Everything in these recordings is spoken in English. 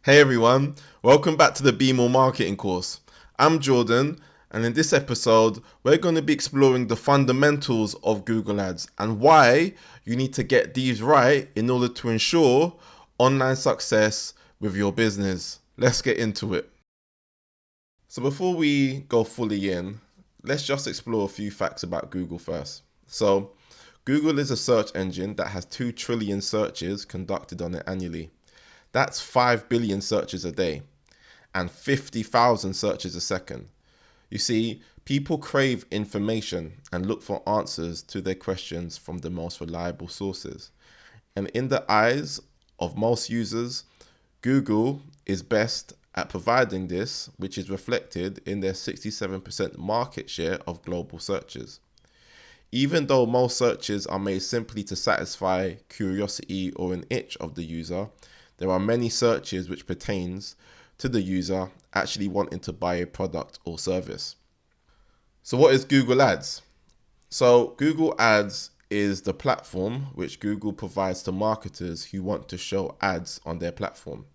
Hey everyone, welcome back to the Be More Marketing course. I'm Jordan, and in this episode, we're going to be exploring the fundamentals of Google Ads and why you need to get these right in order to ensure online success with your business. Let's get into it. So before we go fully in, let's just explore a few facts about Google first. So Google is a search engine that has 2 trillion searches conducted on it annually. That's 5 billion searches a day and 50,000 searches a second. You see, people crave information and look for answers to their questions from the most reliable sources. And in the eyes of most users, Google is best at providing this, which is reflected in their 67% market share of global searches. Even though most searches are made simply to satisfy curiosity or an itch of the user, there are many searches which pertains to the user actually wanting to buy a product or service. So what is Google Ads? So Google Ads is the platform which Google provides to marketers who want to show ads on their platform.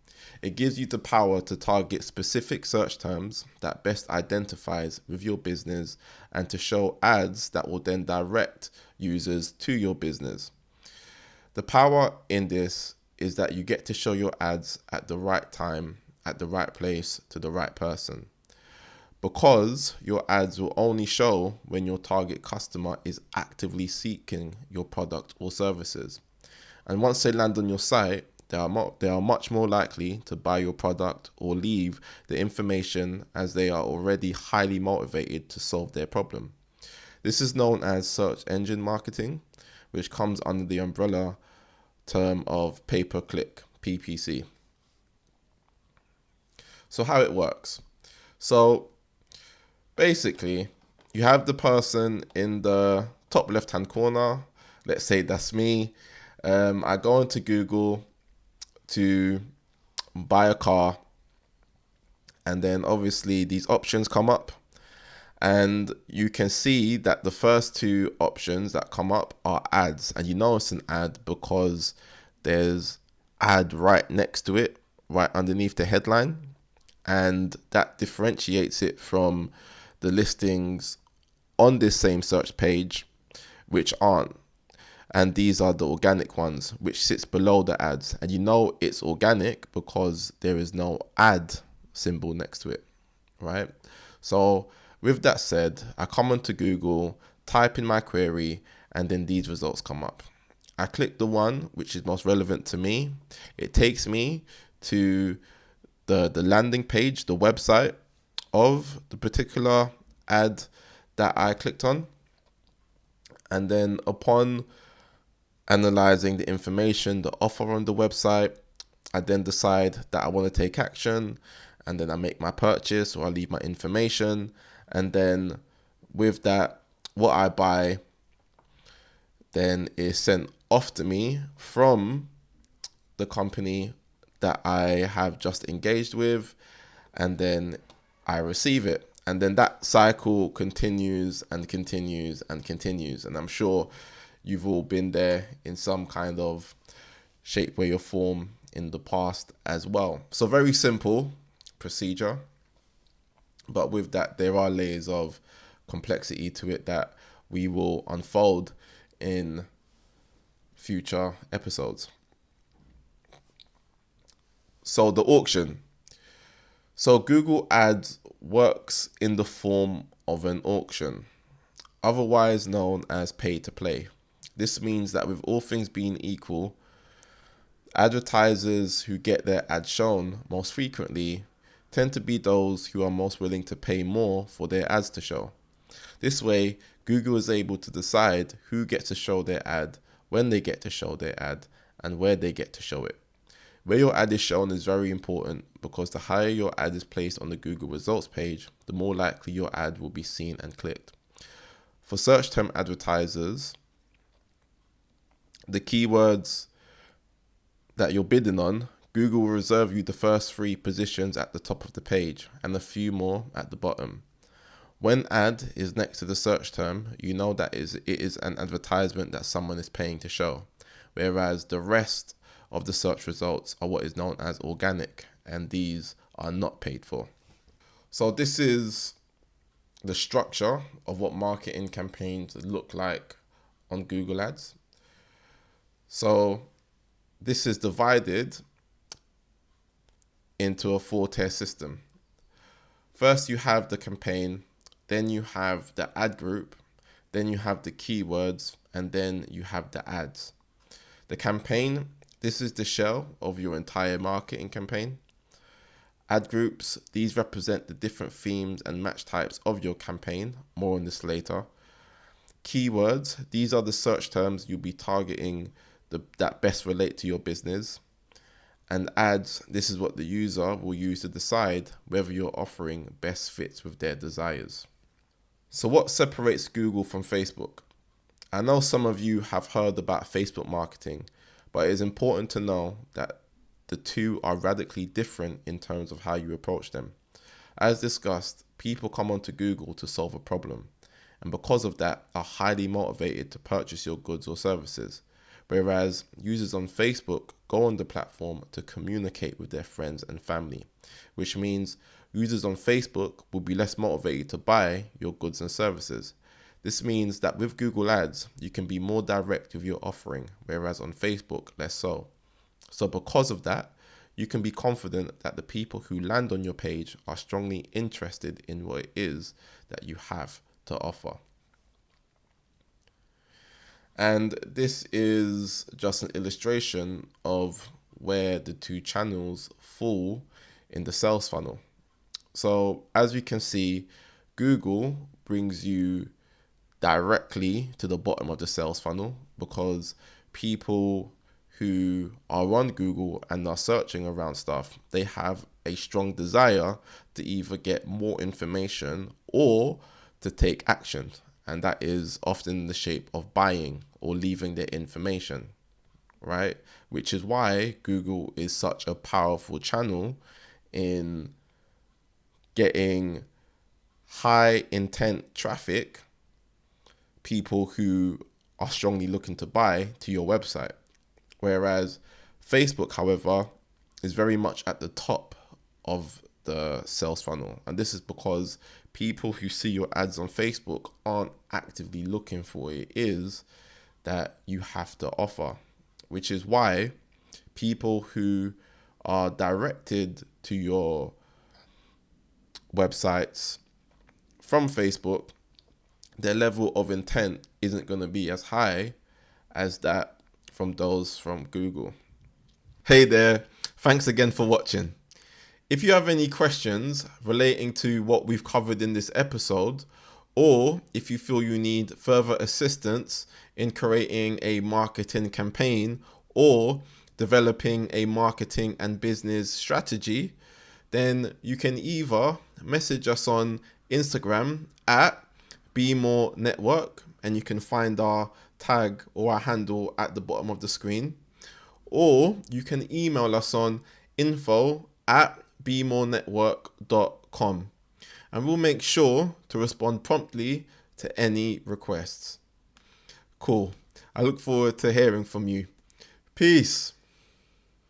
It gives you the power to target specific search terms that best identifies with your business and to show ads that will then direct users to your business. The power in this is that you get to show your ads at the right time, at the right place, to the right person. Because your ads will only show when your target customer is actively seeking your product or services. And once they land on your site, they are much more likely to buy your product or leave the information as they are already highly motivated to solve their problem. This is known as search engine marketing, which comes under the umbrella term of pay-per-click, PPC. So how it works. So basically, you have the person in the top left-hand corner. Let's say that's me. I go into Google to buy a car, and then obviously these options come up, and you can see that the first two options that come up are ads, and you know it's an ad because there's ad right next to it, right underneath the headline, and that differentiates it from the listings on this same search page which aren't. And these are the organic ones, which sits below the ads. And you know it's organic because there is no ad symbol next to it, right? So with that said, I come onto Google, type in my query, and then these results come up. I click the one which is most relevant to me. It takes me to the landing page, the website of the particular ad that I clicked on. And then upon analyzing the information, the offer on the website, I then decide that I want to take action, and then I make my purchase or I leave my information. And then with that, what I buy then is sent off to me from the company that I have just engaged with, and then I receive it. And then that cycle continues and continues and continues. And I'm sure you've all been there in some kind of shape, way, or form in the past as well. So very simple procedure, but with that, there are layers of complexity to it that we will unfold in future episodes. So the auction. So Google Ads works in the form of an auction, otherwise known as pay to play. This means that with all things being equal, advertisers who get their ads shown most frequently tend to be those who are most willing to pay more for their ads to show. This way, Google is able to decide who gets to show their ad, when they get to show their ad, and where they get to show it. Where your ad is shown is very important because the higher your ad is placed on the Google results page, the more likely your ad will be seen and clicked. For search term advertisers, the keywords that you're bidding on, Google will reserve you the first 3 positions at the top of the page and a few more at the bottom. When ad is next to the search term, you know that it is an advertisement that someone is paying to show, whereas the rest of the search results are what is known as organic, and these are not paid for. So this is the structure of what marketing campaigns look like on Google Ads. So this is divided into a 4-tier system. First, you have the campaign, then you have the ad group, then you have the keywords, and then you have the ads. The campaign, this is the shell of your entire marketing campaign. Ad groups, these represent the different themes and match types of your campaign. More on this later. Keywords, these are the search terms you'll be targeting that best relate to your business. And ads, this is what the user will use to decide whether your offering best fits with their desires. So what separates Google from Facebook? I know some of you have heard about Facebook marketing, but it is important to know that the two are radically different in terms of how you approach them. As discussed, people come onto Google to solve a problem, and because of that are highly motivated to purchase your goods or services. Whereas users on Facebook go on the platform to communicate with their friends and family, which means users on Facebook will be less motivated to buy your goods and services. This means that with Google Ads, you can be more direct with your offering, whereas on Facebook, less so. So because of that, you can be confident that the people who land on your page are strongly interested in what it is that you have to offer. And this is just an illustration of where the two channels fall in the sales funnel. So as we can see, Google brings you directly to the bottom of the sales funnel because people who are on Google and are searching around stuff, they have a strong desire to either get more information or to take action. And that is often in the shape of buying or leaving their information, right? Which is why Google is such a powerful channel in getting high intent traffic, people who are strongly looking to buy to your website. Whereas Facebook, however, is very much at the top of the sales funnel. And this is because people who see your ads on Facebook aren't actively looking for what it is that you have to offer, which is why people who are directed to your websites from Facebook, their level of intent isn't going to be as high as that from those from Google. Hey there, thanks again for watching. If you have any questions relating to what we've covered in this episode, or if you feel you need further assistance in creating a marketing campaign or developing a marketing and business strategy, then you can either message us on Instagram at BeMoreNetwork, and you can find our tag or our handle at the bottom of the screen, or you can email us on info@bemorenetwork.com, and we'll make sure to respond promptly to any requests. Cool. I look forward to hearing from you. Peace.